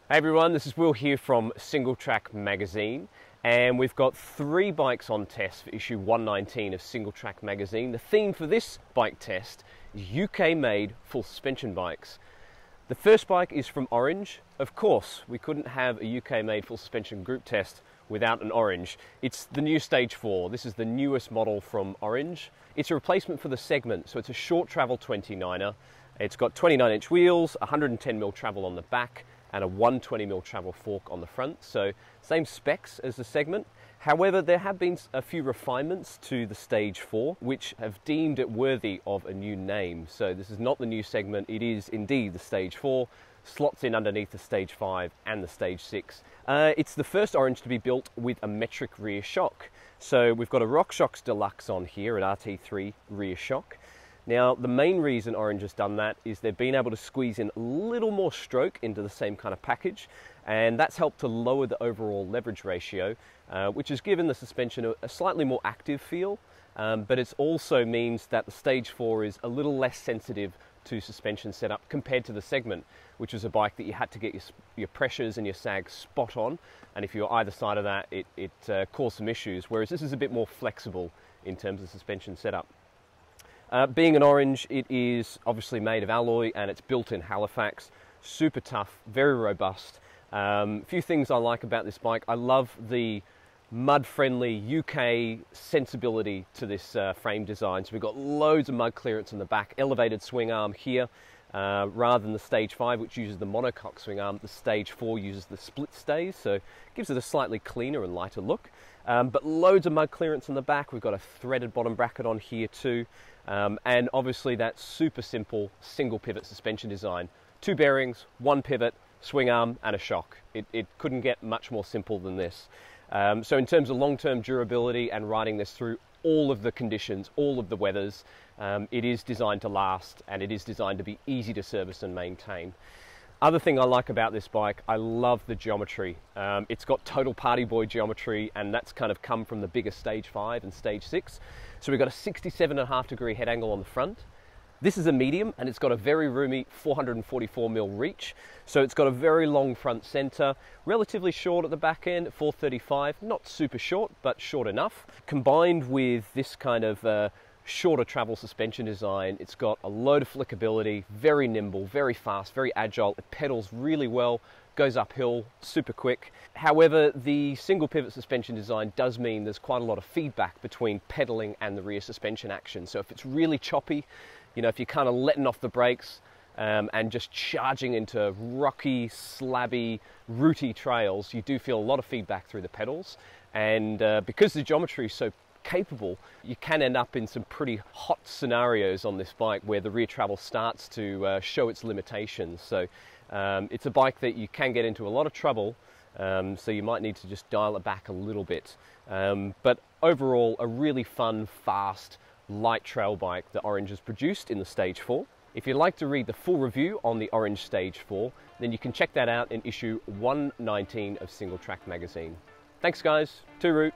Hey everyone, this is Will here from Singletrack Magazine, and we've got 3 bikes on test for issue 119 of Singletrack Magazine. The theme for this bike test is UK-made full suspension bikes. The first bike is from Orange. Of course, we couldn't have a UK-made full suspension group test without an Orange. It's the new Stage 4. This is the newest model from Orange. It's a replacement for the Segment, so it's a short travel 29er. It's got 29-inch wheels, 110mm travel on the back, and a 120mm travel fork on the front, so same specs as the Segment. However, there have been a few refinements to the Stage 4 which have deemed it worthy of a new name. So this is not the new Segment, it is indeed the Stage 4, slots in underneath the Stage 5 and the Stage 6. It's the first Orange to be built with a metric rear shock. So we've got a RockShox Deluxe on here, an RT3 rear shock. Now, the main reason Orange has done that is they've been able to squeeze in a little more stroke into the same kind of package, and that's helped to lower the overall leverage ratio, which has given the suspension a slightly more active feel, but it also means that the Stage 4 is a little less sensitive to suspension setup compared to the Segment, which was a bike that you had to get your pressures and your sag spot on, and if you were either side of that, it caused some issues, whereas this is a bit more flexible in terms of suspension setup. Being an Orange, it is obviously made of alloy and it's built in Halifax. Super tough, very robust. A few things I like about this bike. I love the mud-friendly UK sensibility to this frame design. So we've got loads of mud clearance in the back, elevated swing arm here. Rather than the Stage 5, which uses the monocoque swing arm, the Stage 4 uses the split stays, so it gives it a slightly cleaner and lighter look. But loads of mud clearance in the back. We've got a threaded bottom bracket on here too. And obviously that super simple single pivot suspension design. 2 bearings, 1 pivot, swing arm and a shock. It couldn't get much more simple than this. So in terms of long-term durability and riding this through all of the conditions, all of the weathers, it is designed to last and it is designed to be easy to service and maintain. Other thing I like about this bike, I love the geometry. It's got total party boy geometry, and that's kind of come from the bigger Stage 5 and Stage 6. So we've got a 67.5 degree head angle on the front. This is a medium and it's got a very roomy 444mm reach. So it's got a very long front center, relatively short at the back end at 435, not super short, but short enough. Combined with this kind of shorter travel suspension design, it's got a load of flickability, very nimble, very fast, very agile. It pedals really well, goes uphill super quick. However, the single pivot suspension design does mean there's quite a lot of feedback between pedaling and the rear suspension action. So if it's really choppy, you know, if you're kind of letting off the brakes and just charging into rocky, slabby, rooty trails, you do feel a lot of feedback through the pedals. And because the geometry is so capable, you can end up in some pretty hot scenarios on this bike where the rear travel starts to show its limitations. So it's a bike that you can get into a lot of trouble, so you might need to just dial it back a little bit. But overall, a really fun, fast, light trail bike that Orange has produced in the Stage 4. If you'd like to read the full review on the Orange Stage 4, then you can check that out in issue 119 of Singletrack Magazine. Thanks guys, Tooroo.